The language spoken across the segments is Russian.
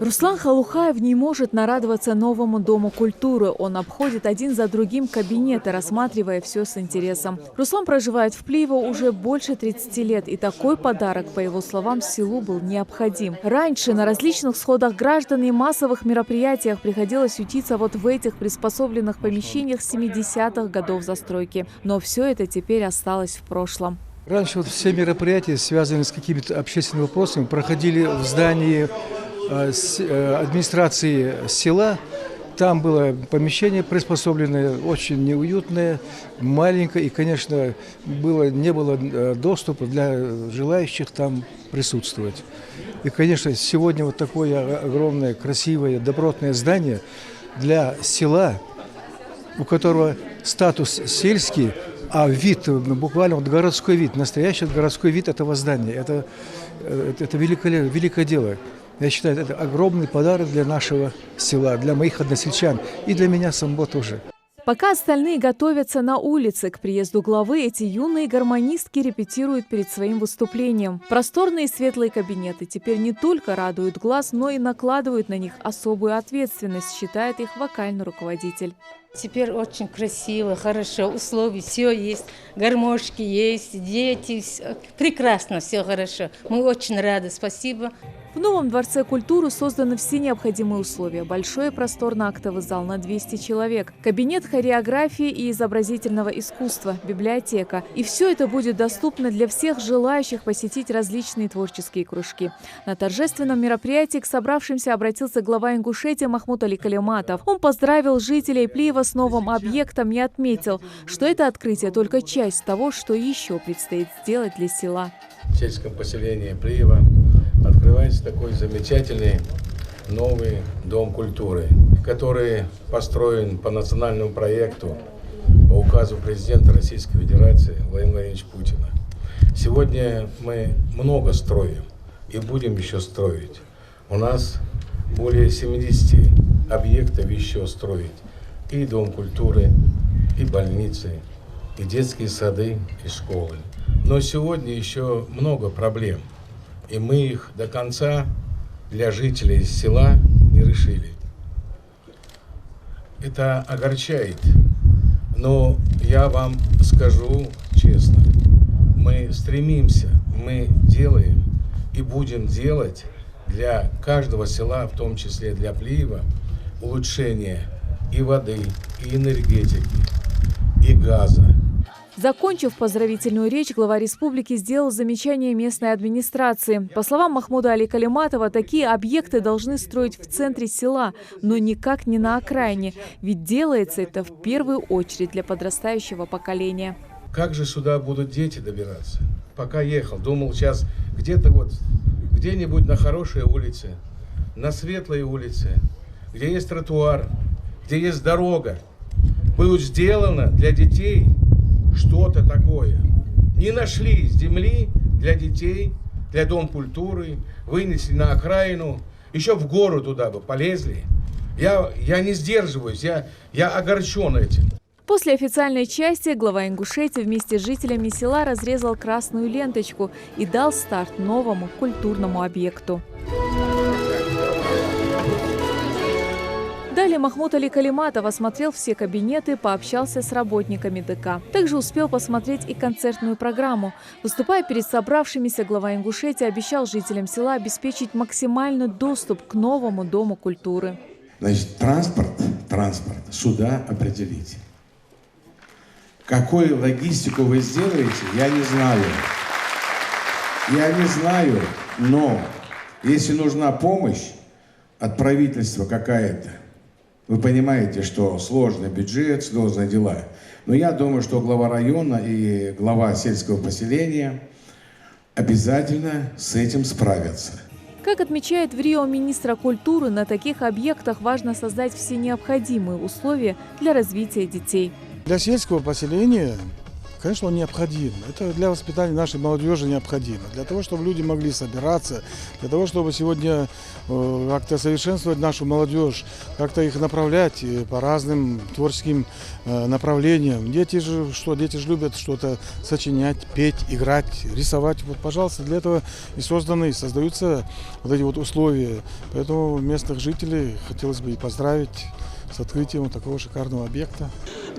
Руслан Халухаев не может нарадоваться новому Дому культуры. Он обходит один за другим кабинеты, рассматривая все с интересом. Руслан проживает в Плиево уже больше 30 лет, и такой подарок, по его словам, селу был необходим. Раньше на различных сходах граждан и массовых мероприятиях приходилось ютиться вот в этих приспособленных помещениях 70-х годов застройки. Но все это теперь осталось в прошлом. Раньше вот все мероприятия, связанные с какими-то общественными вопросами, проходили в здании администрации села. Там было помещение приспособленное, очень неуютное, маленькое, и, конечно, не было доступа для желающих там присутствовать. И, конечно, сегодня вот такое огромное, красивое, добротное здание для села, у которого статус сельский, а вид, буквально вот городской вид, настоящий городской вид этого здания. Это великое дело. Я считаю, это огромный подарок для нашего села, для моих односельчан и для меня самого тоже. Пока остальные готовятся на улице к приезду главы, эти юные гармонистки репетируют перед своим выступлением. Просторные и светлые кабинеты теперь не только радуют глаз, но и накладывают на них особую ответственность, считает их вокальный руководитель. Теперь очень красиво, хорошо, условия, все есть, гармошки есть, дети, прекрасно, все хорошо. Мы очень рады, спасибо. В новом Дворце культуры созданы все необходимые условия. Большой и просторный актовый зал на 200 человек, кабинет хореографии и изобразительного искусства, библиотека. И все это будет доступно для всех желающих посетить различные творческие кружки. На торжественном мероприятии к собравшимся обратился глава Ингушетии Махмуд Али Калиматов. Он поздравил жителей Плиева с новым объектом и отметил, что это открытие только часть того, что еще предстоит сделать для села. В сельском поселении Плиева открывается такой замечательный новый Дом культуры, который построен по национальному проекту по указу президента Российской Федерации Владимира Владимировича Путина. Сегодня мы много строим и будем еще строить. У нас более 70 объектов еще строить. И Дом культуры, и больницы, и детские сады, и школы. Но сегодня еще много проблем. И мы их до конца для жителей села не решили. Это огорчает. Но я вам скажу честно, мы стремимся, мы делаем и будем делать для каждого села, в том числе для Плиева, улучшение и воды, и энергетики, и газа. Закончив поздравительную речь, глава республики сделал замечание местной администрации. По словам Махмуда Али Калиматова, такие объекты должны строить в центре села, но никак не на окраине. Ведь делается это в первую очередь для подрастающего поколения. Как же сюда будут дети добираться? Пока ехал, думал сейчас где-нибудь на хорошей улице, на светлой улице, где есть тротуар, где есть дорога, будет сделано для детей что-то такое. Не нашли земли для детей, для Дома культуры, вынесли на окраину, еще в гору туда бы полезли. Я не сдерживаюсь, я огорчен этим. После официальной части глава Ингушетии вместе с жителями села разрезал красную ленточку и дал старт новому культурному объекту. Далее Махмуд Али Калиматов осмотрел все кабинеты, пообщался с работниками ДК. Также успел посмотреть и концертную программу. Выступая перед собравшимися, глава Ингушетии обещал жителям села обеспечить максимальный доступ к новому Дому культуры. Значит, транспорт сюда определите. Какую логистику вы сделаете, я не знаю. Но если нужна помощь от правительства какая-то, вы понимаете, что сложный бюджет, сложные дела. Но я думаю, что глава района и глава сельского поселения обязательно с этим справятся. Как отмечает в Рио министра культуры, на таких объектах важно создать все необходимые условия для развития детей. Для сельского поселения Конечно, он необходим. Это для воспитания нашей молодежи необходимо. Для того, чтобы люди могли собираться, для того, чтобы сегодня как-то совершенствовать нашу молодежь, как-то их направлять по разным творческим направлениям. Дети же любят что-то сочинять, петь, играть, рисовать. Вот, пожалуйста, для этого и создаются вот эти вот условия. Поэтому местных жителей хотелось бы и поздравить с открытием вот такого шикарного объекта.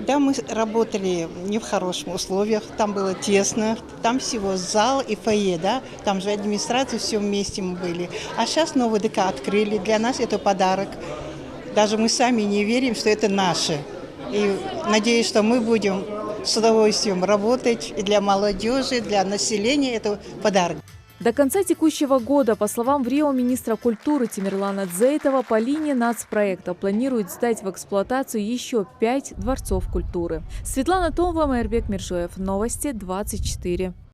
Да, мы работали не в хороших условиях, там было тесно, там всего зал и фойе, да, там же администрация, все вместе мы были. А сейчас новый ДК открыли, для нас это подарок. Даже мы сами не верим, что это наше. И надеюсь, что мы будем с удовольствием работать и для молодежи, для населения это подарок. До конца текущего года, по словам в Рио министра культуры Тимирлана Дзейтова, по линии нацпроекта планирует сдать в эксплуатацию еще 5 дворцов культуры. Светлана Томова, Майрбек Миржоев. Новости 24.